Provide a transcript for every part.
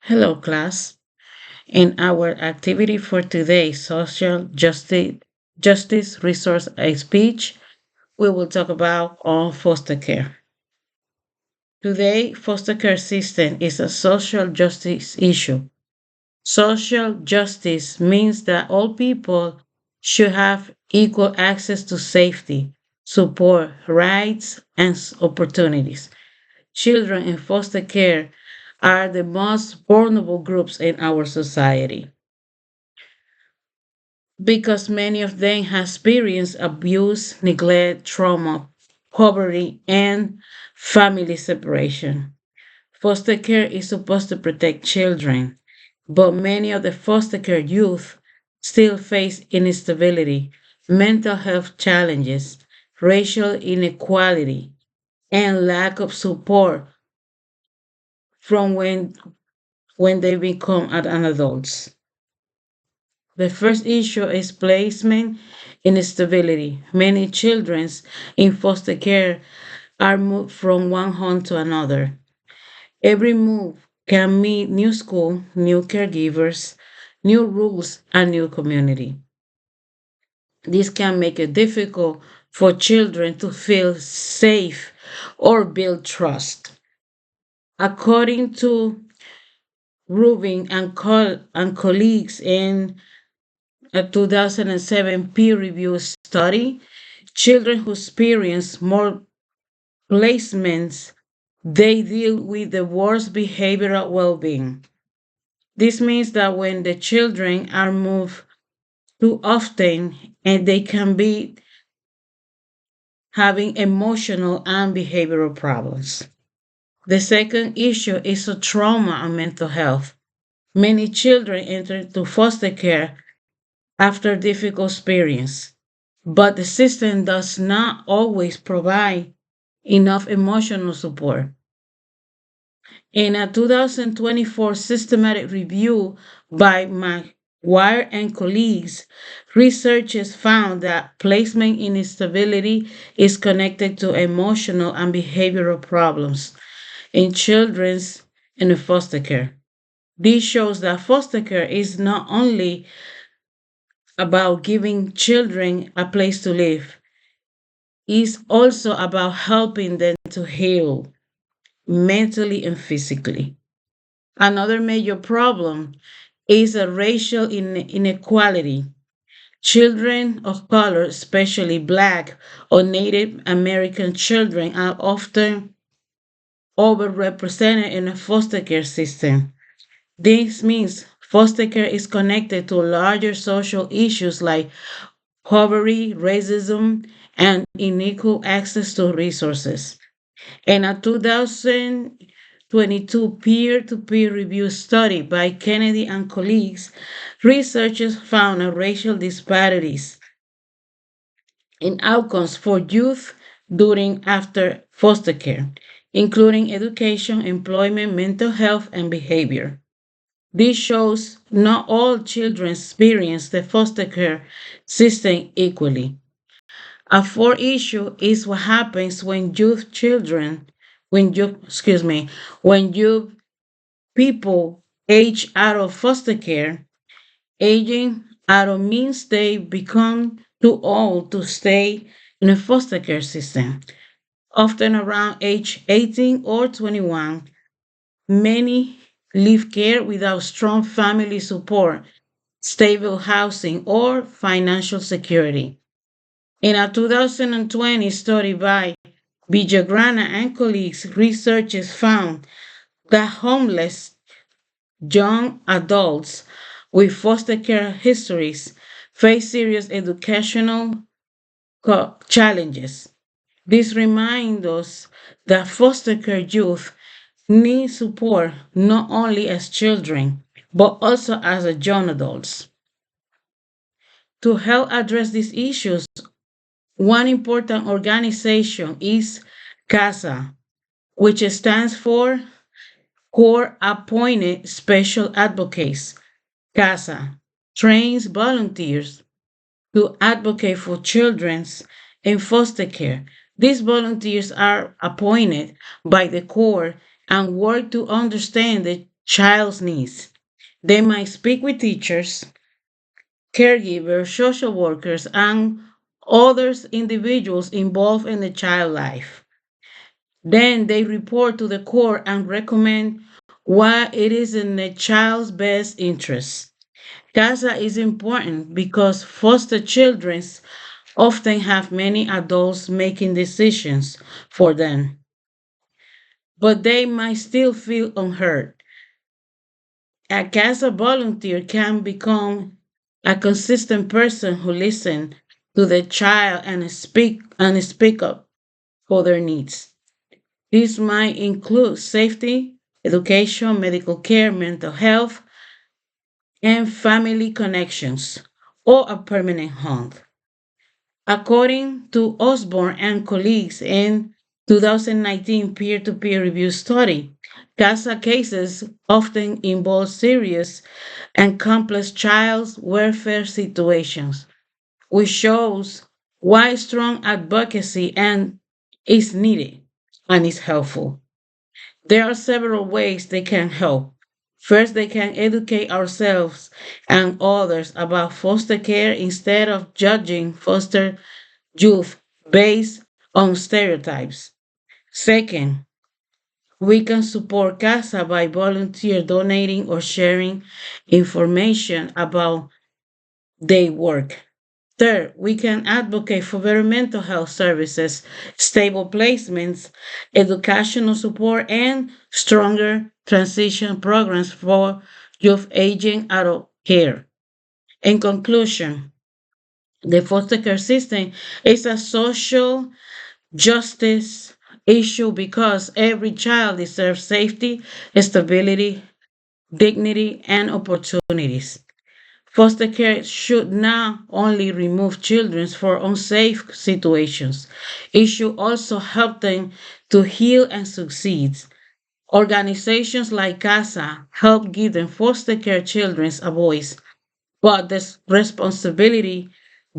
Hello, class. In our activity for today, justice resource speech, we will talk about all foster care. Today, foster care system is a social justice issue. Social justice means that all people should have equal access to safety, support, rights, and opportunities. Children in foster care are the most vulnerable groups in our society because many of them have experienced abuse, neglect, trauma, poverty, and family separation. Foster care is supposed to protect children, but many of the foster care youth still face instability, mental health challenges, racial inequality, and lack of support from when they become an adults. The first issue is placement instability. Many children in foster care are moved from one home to another. Every move can mean new school, new caregivers, new rules, and new community. This can make it difficult for children to feel safe or build trust. According to Rubin and colleagues in a 2007 peer-reviewed study, children who experience more placements, they deal with the worst behavioral well-being. This means that when the children are moved too often and they can be having emotional and behavioral problems. The second issue is a trauma and mental health. Many children enter into foster care after difficult experience, but the system does not always provide enough emotional support. In a 2024 systematic review by McGuire and colleagues, researchers found that placement instability is connected to emotional and behavioral problems in children in foster care. This shows that foster care is not only about giving children a place to live, it's also about helping them to heal mentally and physically. Another major problem is a racial inequality. Children of color, especially Black or Native American children, are often overrepresented in the foster care system. This means foster care is connected to larger social issues like poverty, racism, and unequal access to resources. In a 2022 peer to peer review study by Kennedy and colleagues, researchers found racial disparities in outcomes for youth during after foster care, including education, employment, mental health, and behavior. This shows not all children experience the foster care system equally. A fourth issue is what happens when youth children, when youth people age out of foster care. Aging out of means they become too old to stay in a foster care system. Often around age 18 or 21, many leave care without strong family support, stable housing, or financial security. In a 2020 study by Villagrana and colleagues, researchers found that homeless young adults with foster care histories face serious educational challenges. This reminds us that foster care youth need support not only as children, but also as young adults. To help address these issues, one important organization is CASA, which stands for Core Appointed Special Advocates. CASA trains volunteers to advocate for children in foster care. These volunteers are appointed by the Corps and work to understand the child's needs. They might speak with teachers, caregivers, social workers, and others individuals involved in the child life. Then they report to the court and recommend why it is in the child's best interest. CASA is important because foster children often have many adults making decisions for them, but they might still feel unheard. A CASA volunteer can become a consistent person who listens to the child and speak up for their needs. This might include safety, education, medical care, mental health, and family connections, or a permanent home. According to Osborne and colleagues in 2019 peer-to-peer review study, CASA cases often involve serious and complex child welfare situations, which shows why strong advocacy and is needed and is helpful. There are several ways they can help. First, they can educate ourselves and others about foster care instead of judging foster youth based on stereotypes. Second, we can support CASA by volunteer donating or sharing information about their work. Third, we can advocate for better mental health services, stable placements, educational support, and stronger transition programs for youth aging out of care. In conclusion, the foster care system is a social justice issue because every child deserves safety, stability, dignity, and opportunities. Foster care should not only remove children from unsafe situations, it should also help them to heal and succeed. Organizations like CASA help give them foster care children a voice, but this responsibility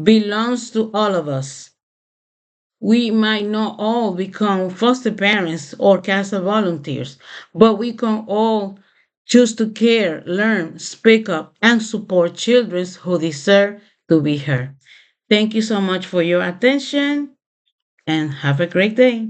belongs to all of us. We might not all become foster parents or CASA volunteers, but we can all choose to care, learn, speak up, and support children who deserve to be heard. Thank you so much for your attention and have a great day.